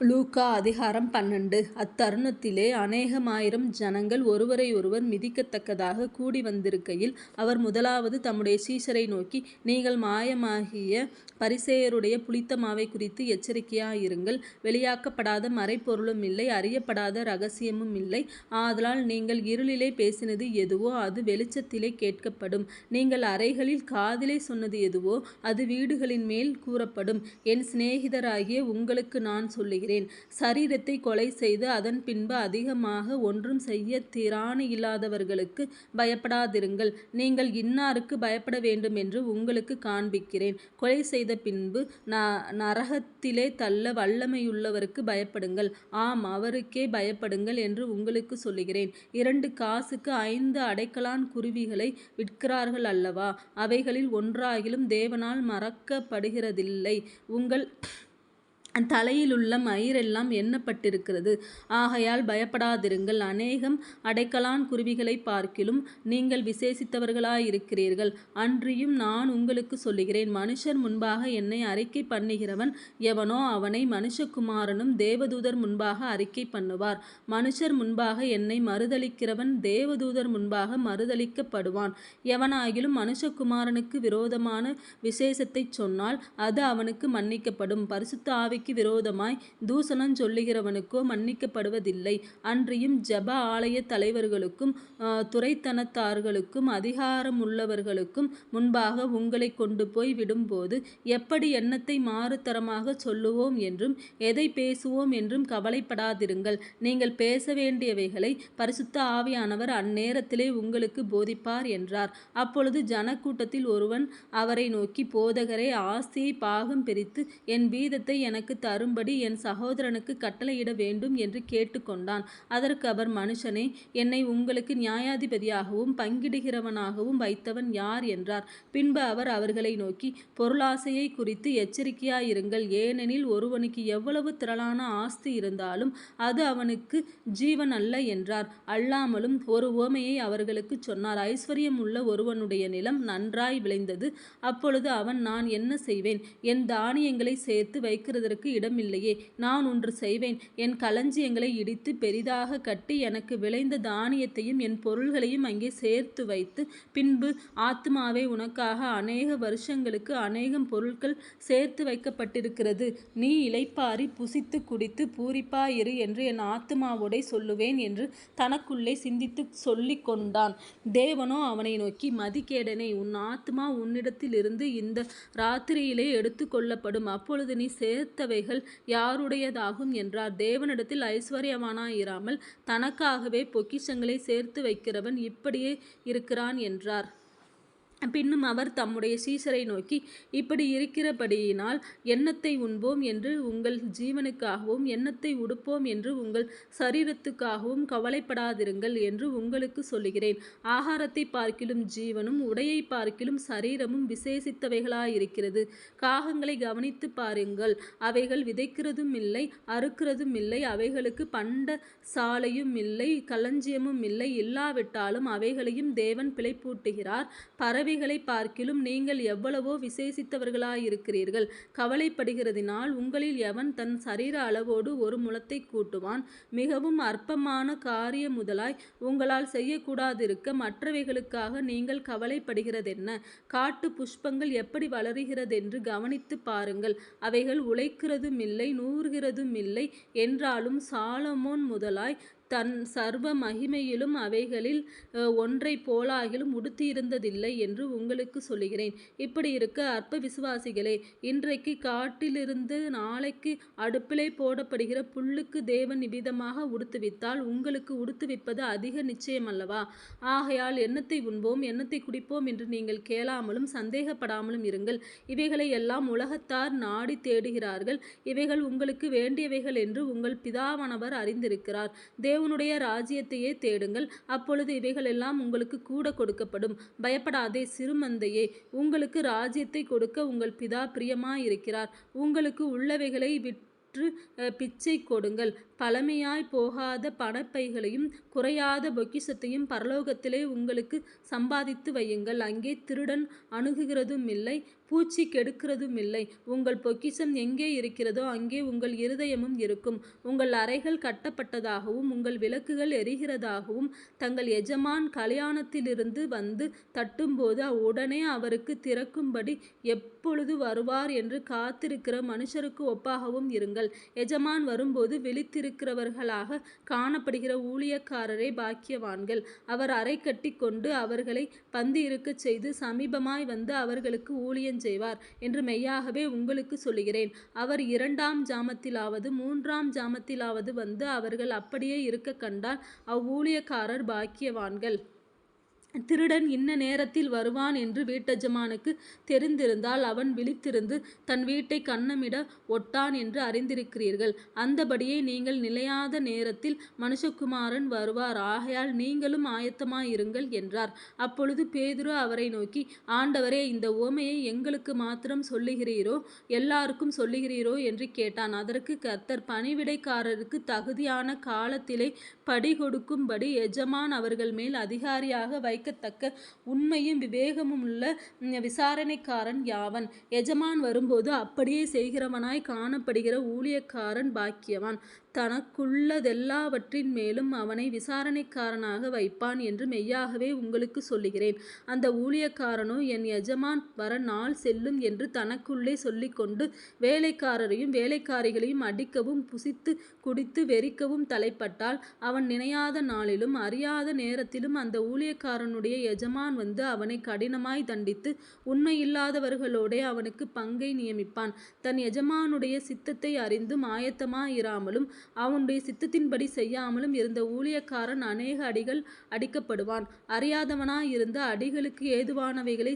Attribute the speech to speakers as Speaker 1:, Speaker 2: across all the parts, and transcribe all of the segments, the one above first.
Speaker 1: லூக்கா அதிகாரம் 12. அத்தருணத்திலே அநேகமாயிரம் ஜனங்கள் ஒருவரை ஒருவர் மிதிக்கத்தக்கதாக கூடி வந்திருக்கையில் அவர் முதலாவது தம்முடைய சீஷரை நோக்கி, நீங்கள் மாயமாகிய பரிசேயருடைய புளித்த மாவை குறித்து எச்சரிக்கையாயிருங்கள். வெளியாக்கப்படாத மறைபொருளும் இல்லை, அறியப்படாத இரகசியமும் இல்லை. ஆதலால் நீங்கள் இருளிலே பேசினது எதுவோ அது வெளிச்சத்திலே கேட்கப்படும். நீங்கள் அறைகளில் காதிலே சொன்னது எதுவோ அது வீடுகளின் மேல் கூறப்படும். என் சிநேகிதராகிய உங்களுக்கு நான் சொல்லுகிறேன், சரீரத்தை கொலை செய்து அதன் பின்பு அதிகமாக ஒன்றும் செய்ய திராணி இல்லாதவர்களுக்கு பயப்படாதிருங்கள். நீங்கள் இன்னாருக்கு பயப்பட வேண்டும் என்று உங்களுக்கு காண்பிக்கிறேன். கொலை செய்த பின்பு நரகத்திலே தள்ள வல்லமையுள்ளவருக்கு பயப்படுங்கள். ஆம், அவருக்கே பயப்படுங்கள் என்று உங்களுக்கு சொல்லுகிறேன். 2 காசுக்கு 5 அடைக்கலான் குருவிகளை விற்கிறார்கள் அல்லவா? அவைகளில் ஒன்றாகிலும் தேவனால் மறக்கப்படுகிறதில்லை. உங்கள் தலையிலுள்ள மயிரெல்லாம் எண்ணப்பட்டிருக்கிறது. ஆகையால் பயப்படாதிருங்கள். அநேகம் அடைக்கலான் குருவிகளை பார்க்கிலும் நீங்கள் விசேஷித்தவர்களாயிருக்கிறீர்கள். அன்றியும் நான் உங்களுக்கு சொல்லுகிறேன், மனுஷர் முன்பாக என்னை அறிக்கை பண்ணுகிறவன் எவனோ அவனை மனுஷகுமாரனும் தேவதூதர் முன்பாக அறிக்கை பண்ணுவார். மனுஷர் முன்பாக என்னை மறுதலிக்கிறவன் தேவதூதர் முன்பாக மறுதலிக்கப்படுவான். எவனாகிலும் மனுஷகுமாரனுக்கு விரோதமான விசேஷத்தைச் சொன்னால் அது அவனுக்கு மன்னிக்கப்படும். பரிசுத்த ஆவிக்கு விரோதமாய் தூசணம் சொல்லுகிறவனுக்கோ மன்னிக்கப்படுவதில்லை. அன்றியும் ஜெப ஆலய தலைவர்களுக்கும் துரைத்தனத்தார்களுக்கும் அதிகாரமுள்ளவர்களுக்கும் முன்பாக உங்களை கொண்டு போய் விடும்போது எப்படி எண்ணத்தை மாறுதரமாக சொல்லுவோம் என்றும் எதை பேசுவோம் என்றும் கவலைப்படாதிருங்கள். நீங்கள் பேச வேண்டியவைகளை பரிசுத்த ஆவியானவர் அந்நேரத்திலே உங்களுக்கு போதிப்பார் என்றார். அப்பொழுது ஜனக்கூட்டத்தில் ஒருவன் அவரை நோக்கி, போதகரே, ஆஸ்தியை பாகம் பிரித்து என் வீதத்தை எனக்கு தரும்படி என் சகோதரனுக்கு கட்டளையிட வேண்டும் என்று கேட்டுக்கொண்டான். அதற்கு அவர், மனுஷனே, என்னை உங்களுக்கு நியாயாதிபதியாகவும் பங்கிடுகிறவனாகவும் வைத்தவன் யார் என்றார். பின்பு அவர் அவர்களை நோக்கி, பொருளாசையை குறித்து எச்சரிக்கையாயிருங்கள். ஏனெனில் ஒருவனுக்கு எவ்வளவு திரளான ஆஸ்தி இருந்தாலும் அது அவனுக்கு ஜீவன் அல்ல என்றார். அல்லாமலும் ஒரு உவமையை அவர்களுக்கு சொன்னார். ஐஸ்வர்யம் உள்ள ஒருவனுடைய நிலம் நன்றாய் விளைந்தது. அப்பொழுது அவன், நான் என்ன செய்வேன்? என் தானியங்களை சேர்த்து வைக்கிறதற்கு இடமில்லையே. நான் ஒன்று செய்வேன். என் களஞ்சியங்களை இடித்து பெரிதாக கட்டி எனக்கு விளைந்த தானியத்தையும் என் பொருள்களையும் அங்கே சேர்த்து வைத்து, பின்பு ஆத்துமாவே, உனக்காக அநேக வருஷங்களுக்கு அநேகம் பொருட்கள் சேர்த்து வைக்கப்பட்டிருக்கிறது. நீ இளைப்பாறி புசித்து குடித்து பூரிப்பாயிரு என்று என் ஆத்துமாவோடே சொல்லுவேன் என்று தனக்குள்ளே சிந்தித்து சொல்லிக் கொண்டான். தேவனோ அவனை நோக்கி, மதிகேடனே, உன் ஆத்துமா உன்னிடத்திலிருந்து இந்த ராத்திரியிலே எடுத்து கொள்ளப்படும். அப்பொழுது நீ சேர்த்தவைகள் யாருடையதாகும் என்றார். தேவனிடத்தில் ஐஸ்வர்யவானாயிராமல் தனக்காகவே பொக்கிஷங்களை சேர்த்து வைக்கிறவன் இப்படியே இருக்கிறான் என்றார். பின்னும் அவர் தம்முடைய சீஷரை நோக்கி, இப்படி இருக்கிறபடியினால் எண்ணத்தை உண்போம் என்று உங்கள் ஜீவனுக்காகவும் எண்ணத்தை உடுப்போம் என்று உங்கள் சரீரத்துக்காகவும் கவலைப்படாதிருங்கள் என்று உங்களுக்கு சொல்லுகிறேன். ஆகாரத்தை பார்க்கிலும் ஜீவனும் உடையை பார்க்கிலும் சரீரமும் விசேஷித்தவைகளாயிருக்கிறது. காகங்களை கவனித்து பாருங்கள். அவைகள் விதைக்கிறதும் இல்லை, அறுக்கிறதும் இல்லை. அவைகளுக்கு பண்ட சாலையும் இல்லை, களஞ்சியமும் இல்லை. இல்லாவிட்டாலும் அவைகளையும் தேவன் பிழைப்பூட்டுகிறார். பறவைகளை பார்க்கிலும் நீங்கள் எவ்வளவோ விசேஷித்தவர்களாயிருக்கிறீர்கள். கவலைப்படுகிறதினால் உங்களில் எவன் தன் சரீர அளவோடு ஒரு முழத்தை கூட்டுவான்? மிகவும் அற்பமான காரியம் முதலாய் உங்களால் செய்யக்கூடாதிருக்க மற்றவைகளுக்காக நீங்கள் கவலைப்படுகிறதென்ன? காட்டு புஷ்பங்கள் எப்படி வளருகிறதென்று கவனித்து பாருங்கள். அவைகள் உழைக்கிறதுமில்லை, நூறுகிறதுமில்லை. என்றாலும் சாலமோன் முதலாய் தன் சர்வ மகிமையிலும் அவைகளில் ஒன்றை போலாகிலும் உடுத்தியிருந்ததில்லை என்று உங்களுக்கு சொல்லுகிறேன். இப்படி இருக்க, அற்ப விசுவாசிகளே, இன்றைக்கு காட்டிலிருந்து நாளைக்கு அடுப்பிலே போடப்படுகிற புல்லுக்கு தேவன் இவ்விதமாக உடுத்துவித்தால் உங்களுக்கு உடுத்துவிப்பது அதிக நிச்சயமல்லவா? ஆகையால் எண்ணத்தை உண்போம், எண்ணத்தை குடிப்போம் என்று நீங்கள் கேளாமலும் சந்தேகப்படாமலும் இருங்கள். இவைகளை எல்லாம் உலகத்தார் நாடி தேடுகிறார்கள். இவைகள் உங்களுக்கு வேண்டியவைகள் என்று உங்கள் பிதாவானவர் அறிந்திருக்கிறார். தேவனுடைய ராஜ்யத்தையே தேடுங்கள். அப்பொழுது இவைகளெல்லாம் உங்களுக்கு கூட கொடுக்கப்படும். பயப்படாதே சிறுமந்தையே, உங்களுக்கு ராஜ்யத்தை கொடுக்க உங்கள் பிதா பிரியமாயிருக்கிறார். உங்களுக்கு உள்ளவைகளை விற்று பிச்சை கொடுங்கள். பழமையாய் போகாத பணப்பைகளையும் குறையாத பொக்கிஷத்தையும் பரலோகத்திலே உங்களுக்கு சம்பாதித்து வையுங்கள். அங்கே திருடன் அணுகுகிறதும் இல்லை, பூச்சி கெடுக்கிறதுமில்லை. உங்கள் பொக்கிஷம் எங்கே இருக்கிறதோ அங்கே உங்கள் இருதயமும் இருக்கும். உங்கள் அறைகள் கட்டப்பட்டதாகவும் உங்கள் விளக்குகள் எரிகிறதாகவும் தங்கள் எஜமான் கல்யாணத்திலிருந்து வந்து தட்டும்போது உடனே அவருக்கு திறக்கும்படி எப்பொழுது வருவார் என்று காத்திருக்கிற மனுஷருக்கு ஒப்பாகவும் இருங்கள். எஜமான் வரும்போது விழித்திருக்கிறவர்களாக காணப்படுகிற ஊழியக்காரரே பாக்கியவான்கள். அவர் அறை கட்டி கொண்டு அவர்களை பந்தி இருக்கச் செய்து சமீபமாய் வந்து அவர்களுக்கு ஊழியஞ்செய்வார் என்று மெய்யாகவே உங்களுக்கு சொல்லுகிறேன். அவர் 2ஆம் ஜாமத்திலாவது 3ஆம் ஜாமத்திலாவது வந்து அவர்கள் அப்படியே இருக்க கண்டால் அவ்வூழியக்காரர் பாக்கியவான்கள். திருடன் இன்ன நேரத்தில் வருவான் என்று வீட்டெஜமானுக்கு தெரிந்திருந்தால் அவன் விழித்திருந்து தன் வீட்டை கன்னமிட ஒட்டான் என்று அறிந்திருக்கிறீர்கள். அந்தபடியே நீங்கள் நிலையாத நேரத்தில் மனுஷகுமாரன் வருவார். ஆகையால் நீங்களும் ஆயத்தமாயிருங்கள் என்றார். அப்பொழுது பேதுரு அவரை நோக்கி, ஆண்டவரே, இந்த உவமையை எங்களுக்கு மாத்திரம் சொல்லுகிறீரோ எல்லாருக்கும் சொல்லுகிறீரோ என்று கேட்டான். அதற்கு கர்த்தர், பணிவிடைக்காரருக்கு தகுதியான காலத்திலே படி கொடுக்கும்படி எஜமான் அவர்கள் மேல் அதிகாரியாக வைக்கத்தக்க உண்மையும் விவேகமுமுள்ள விசாரணைக்காரன் யாவன்? எஜமான் வரும்போது அப்படியே செய்கிறவனாய் காணப்படுகிற ஊழியக்காரன் பாக்கியவான். தனக்குள்ளதெல்லாவற்றின் மேலும் அவனை விசாரணைக்காரனாக வைப்பான் என்று மெய்யாகவே உங்களுக்கு சொல்லுகிறேன். அந்த ஊழியக்காரனோ என் எஜமான் வர நாள் செல்லும் என்று தனக்குள்ளே சொல்லிக்கொண்டு வேலைக்காரரையும் வேலைக்காரிகளையும் அடிக்கவும் புசித்து குடித்து வெறிக்கவும் தலைப்பட்டால் அவன் நினையாத நாளிலும் அறியாத நேரத்திலும் அந்த ஊழியக்காரனுடைய எஜமான் வந்து அவனை கடினமாய் தண்டித்து உண்மையில்லாதவர்களோடே அவனுக்கு பங்கை நியமிப்பான். தன் எஜமானுடைய சித்தத்தை அறிந்தும் ஆயத்தமாயிராமலும் அவனுடைய சித்தத்தின்படி செய்யாமலும் இருந்த ஊழியக்காரன் அநேக அடிகள் அடிக்கப்படுவான். அறியாதவனாயிருந்த அடிகளுக்கு ஏதுவானவைகளை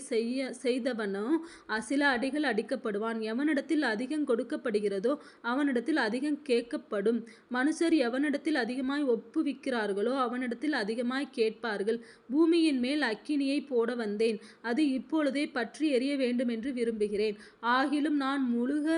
Speaker 1: செய்தவனோ சில அடிகள் அடிக்கப்படுவான். எவனிடத்தில் அதிகம் கொடுக்கப்படுகிறதோ அவனிடத்தில் அதிகம் கேட்கப்படும். மனுஷர் எவனிடத்தில் அதிகமாய் ஒப்புவிக்கிறார்களோ அவனிடத்தில் அதிகமாய் கேட்பார்கள். பூமியின் மேல் அக்கினியை போட வந்தேன், அது இப்பொழுதே பற்றி எரிய வேண்டுமென்று விரும்புகிறேன். ஆகிலும் நான் முழுக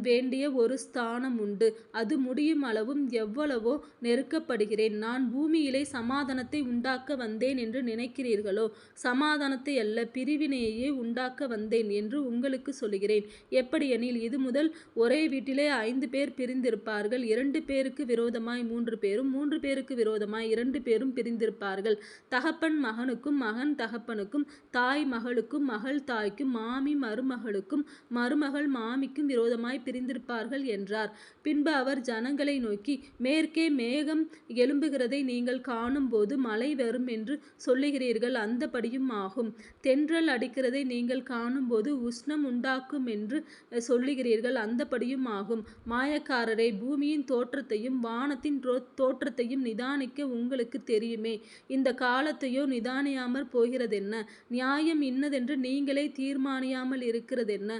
Speaker 1: வேண்டிய ஒரு ஸ்தானம் உண்டு. அது முடியும் அளவும் எவ்வளவோ நெருக்கப்படுகிறேன். நான் பூமியிலே சமாதானத்தை உண்டாக்க வந்தேன் என்று நினைக்கிறீர்களோ? சமாதானத்தை அல்ல, பிரிவினையையே உண்டாக்க வந்தேன் என்று உங்களுக்கு சொல்லுகிறேன். எப்படியெனில், இது முதல் ஒரே வீட்டிலே 5 பேர் பிரிந்திருப்பார்கள். 2 பேருக்கு விரோதமாய் 3 பேரும் 3 பேருக்கு விரோதமாய் 2 பேரும் பிரிந்திருப்பார்கள். தகப்பன் மகனுக்கும் மகன் தகப்பனுக்கும் தாய் மகளுக்கும் மகள் தாய்க்கும் மாமி மருமகளுக்கும் மருமகள் மாமிக்கும் விரோதமாய் பிரிந்திருப்பார்கள் என்றார். பின்பு அவர் ஜனங்களை நோக்கி, மேற்கே மேகம் எழும்புகிறதை நீங்கள் காணும்போது மழை வரும் என்று சொல்லுகிறீர்கள், அந்தபடியும் ஆகும். தென்றல் அடிக்கிறதை நீங்கள் காணும்போது உஷ்ணம் உண்டாக்கும் என்று சொல்லுகிறீர்கள், அந்தபடியும் ஆகும். மாயக்காரரே, பூமியின் தோற்றத்தையும் வானத்தின் தோற்றத்தையும் நிதானிக்க உங்களுக்கு தெரியுமே. இந்த காலத்தையோ நிதானியாமற் போகிறதென்ன? நியாயம் இன்னதென்று நீங்களே தீர்மானியாமல் இருக்கிறதென்ன?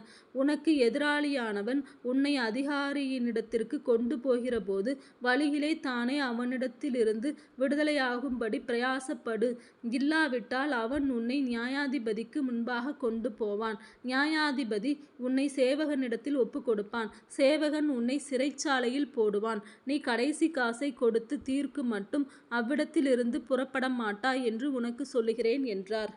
Speaker 1: உனக்கு எதிராளியானவன் உன்னை அதிகாரியினிடத்திற்கு கொண்டு போகிறபோது வழியிலே தானே அவனிடத்திலிருந்து விடுதலையாகும்படி பிரயாசப்படு. இல்லாவிட்டால் அவன் உன்னை நியாயாதிபதிக்கு முன்பாக கொண்டு போவான். நியாயாதிபதி உன்னை சேவகனிடத்தில் ஒப்புக்கொடுப்பான். சேவகன் உன்னை சிறைச்சாலையில் போடுவான். நீ கடைசி காசை கொடுத்து தீர்க்கும் மட்டும் அவ்விடத்திலிருந்து புறப்பட மாட்டாய் என்று உனக்கு சொல்லுகிறேன் என்றார்.